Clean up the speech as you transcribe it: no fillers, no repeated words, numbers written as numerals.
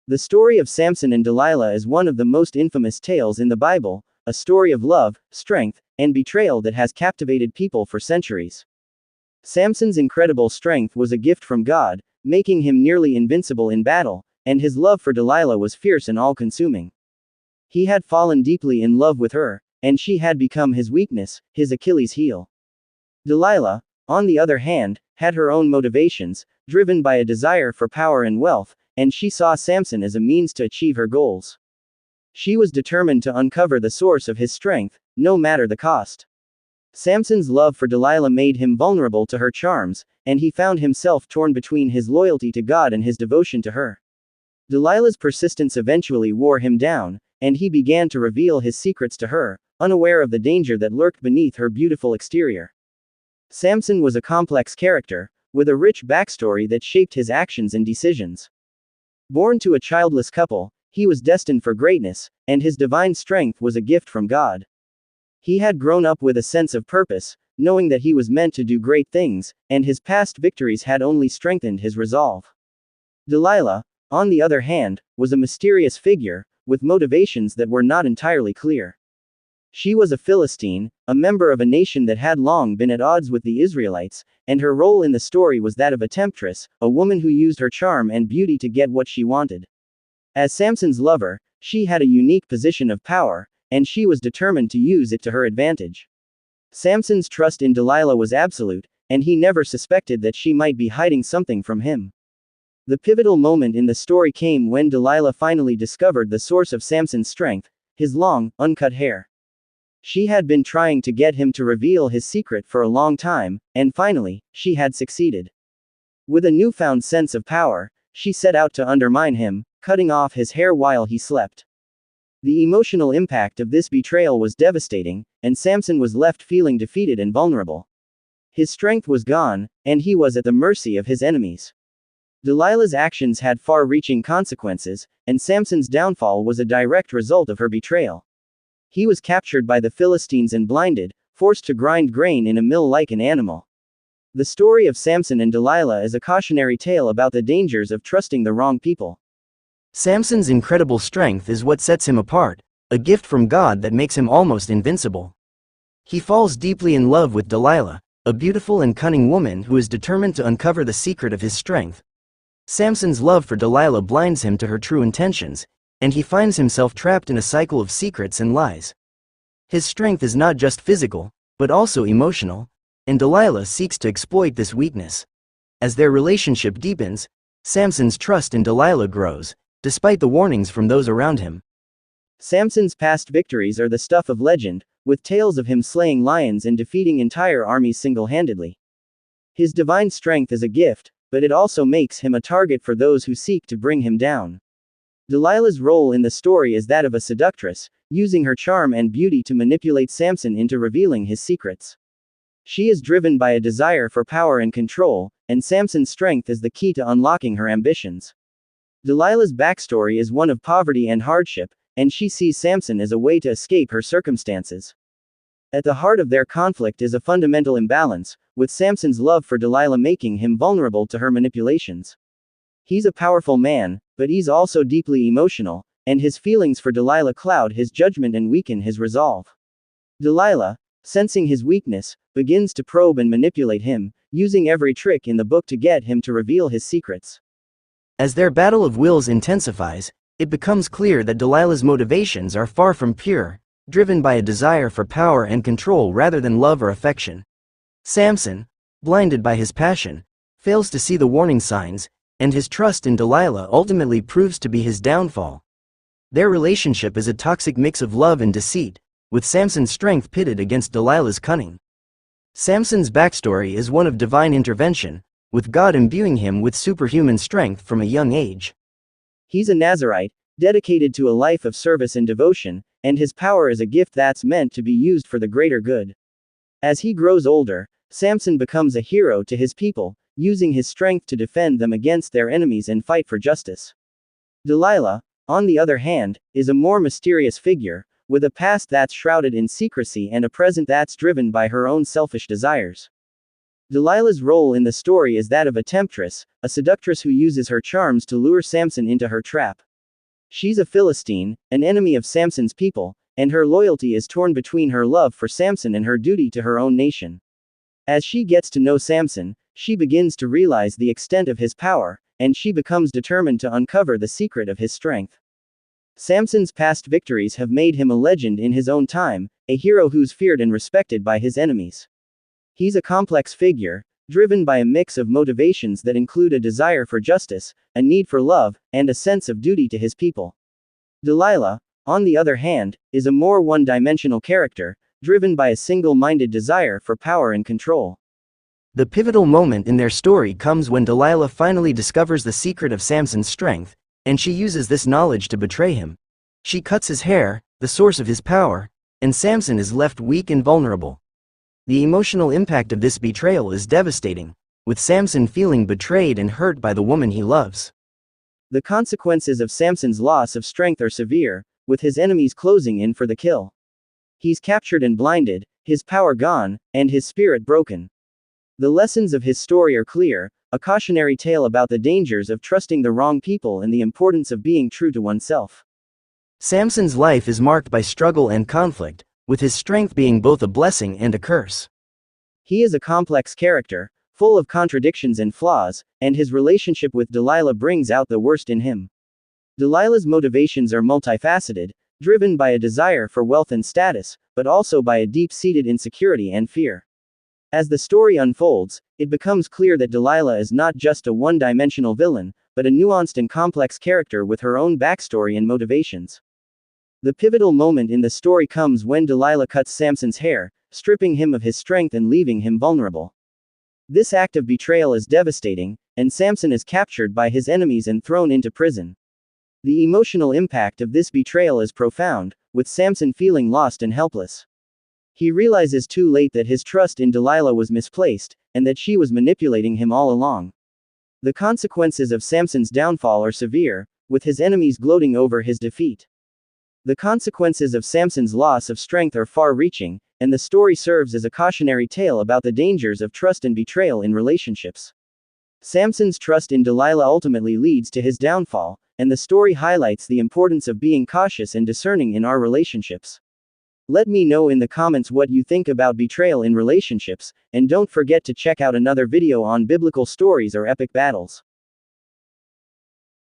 The story of Samson and Delilah is one of the most infamous tales in the Bible, a story of love, strength, and betrayal that has captivated people for centuries. Samson's incredible strength was a gift from God, making him nearly invincible in battle, and his love for Delilah was fierce and all-consuming. He had fallen deeply in love with her, and she had become his weakness, his Achilles heel. Delilah, on the other hand, had her own motivations, driven by a desire for power and wealth, and she saw Samson as a means to achieve her goals. She was determined to uncover the source of his strength, no matter the cost. Samson's love for Delilah made him vulnerable to her charms, and he found himself torn between his loyalty to God and his devotion to her. Delilah's persistence eventually wore him down, and he began to reveal his secrets to her, unaware of the danger that lurked beneath her beautiful exterior. Samson was a complex character, with a rich backstory that shaped his actions and decisions. Born to a childless couple, he was destined for greatness, and his divine strength was a gift from God. He had grown up with a sense of purpose, knowing that he was meant to do great things, and his past victories had only strengthened his resolve. Delilah, on the other hand, was a mysterious figure, with motivations that were not entirely clear. She was a Philistine, a member of a nation that had long been at odds with the Israelites, and her role in the story was that of a temptress, a woman who used her charm and beauty to get what she wanted. As Samson's lover, she had a unique position of power, and she was determined to use it to her advantage. Samson's trust in Delilah was absolute, and he never suspected that she might be hiding something from him. The pivotal moment in the story came when Delilah finally discovered the source of Samson's strength, his long, uncut hair. She had been trying to get him to reveal his secret for a long time, and finally, she had succeeded. With a newfound sense of power, she set out to undermine him, cutting off his hair while he slept. The emotional impact of this betrayal was devastating, and Samson was left feeling defeated and vulnerable. His strength was gone, and he was at the mercy of his enemies. Delilah's actions had far-reaching consequences, and Samson's downfall was a direct result of her betrayal. He was captured by the Philistines and blinded, forced to grind grain in a mill like an animal. The story of Samson and Delilah is a cautionary tale about the dangers of trusting the wrong people. Samson's incredible strength is what sets him apart, a gift from God that makes him almost invincible. He falls deeply in love with Delilah, a beautiful and cunning woman who is determined to uncover the secret of his strength. Samson's love for Delilah blinds him to her true intentions, and he finds himself trapped in a cycle of secrets and lies. His strength is not just physical, but also emotional, and Delilah seeks to exploit this weakness. As their relationship deepens, Samson's trust in Delilah grows, despite the warnings from those around him. Samson's past victories are the stuff of legend, with tales of him slaying lions and defeating entire armies single-handedly. His divine strength is a gift, but it also makes him a target for those who seek to bring him down. Delilah's role in the story is that of a seductress, using her charm and beauty to manipulate Samson into revealing his secrets. She is driven by a desire for power and control, and Samson's strength is the key to unlocking her ambitions. Delilah's backstory is one of poverty and hardship, and she sees Samson as a way to escape her circumstances. At the heart of their conflict is a fundamental imbalance, with Samson's love for Delilah making him vulnerable to her manipulations. He's a powerful man, but he's also deeply emotional, and his feelings for Delilah cloud his judgment and weaken his resolve. Delilah, sensing his weakness, begins to probe and manipulate him, using every trick in the book to get him to reveal his secrets. As their battle of wills intensifies, it becomes clear that Delilah's motivations are far from pure, driven by a desire for power and control rather than love or affection. Samson, blinded by his passion, fails to see the warning signs, and his trust in Delilah ultimately proves to be his downfall. Their relationship is a toxic mix of love and deceit, with Samson's strength pitted against Delilah's cunning. Samson's backstory is one of divine intervention, with God imbuing him with superhuman strength from a young age. He's a Nazirite, dedicated to a life of service and devotion, and his power is a gift that's meant to be used for the greater good. As he grows older, Samson becomes a hero to his people, using his strength to defend them against their enemies and fight for justice. Delilah, on the other hand, is a more mysterious figure, with a past that's shrouded in secrecy and a present that's driven by her own selfish desires. Delilah's role in the story is that of a temptress, a seductress who uses her charms to lure Samson into her trap. She's a Philistine, an enemy of Samson's people, and her loyalty is torn between her love for Samson and her duty to her own nation. As she gets to know Samson, she begins to realize the extent of his power, and she becomes determined to uncover the secret of his strength. Samson's past victories have made him a legend in his own time, a hero who's feared and respected by his enemies. He's a complex figure, driven by a mix of motivations that include a desire for justice, a need for love, and a sense of duty to his people. Delilah, on the other hand, is a more one-dimensional character, driven by a single-minded desire for power and control. The pivotal moment in their story comes when Delilah finally discovers the secret of Samson's strength, and she uses this knowledge to betray him. She cuts his hair, the source of his power, and Samson is left weak and vulnerable. The emotional impact of this betrayal is devastating, with Samson feeling betrayed and hurt by the woman he loves. The consequences of Samson's loss of strength are severe, with his enemies closing in for the kill. He's captured and blinded, his power gone, and his spirit broken. The lessons of his story are clear, a cautionary tale about the dangers of trusting the wrong people and the importance of being true to oneself. Samson's life is marked by struggle and conflict, with his strength being both a blessing and a curse. He is a complex character, full of contradictions and flaws, and his relationship with Delilah brings out the worst in him. Delilah's motivations are multifaceted, driven by a desire for wealth and status, but also by a deep-seated insecurity and fear. As the story unfolds, it becomes clear that Delilah is not just a one-dimensional villain, but a nuanced and complex character with her own backstory and motivations. The pivotal moment in the story comes when Delilah cuts Samson's hair, stripping him of his strength and leaving him vulnerable. This act of betrayal is devastating, and Samson is captured by his enemies and thrown into prison. The emotional impact of this betrayal is profound, with Samson feeling lost and helpless. He realizes too late that his trust in Delilah was misplaced, and that she was manipulating him all along. The consequences of Samson's downfall are severe, with his enemies gloating over his defeat. The consequences of Samson's loss of strength are far-reaching, and the story serves as a cautionary tale about the dangers of trust and betrayal in relationships. Samson's trust in Delilah ultimately leads to his downfall, and the story highlights the importance of being cautious and discerning in our relationships. Let me know in the comments what you think about betrayal in relationships, and don't forget to check out another video on biblical stories or epic battles.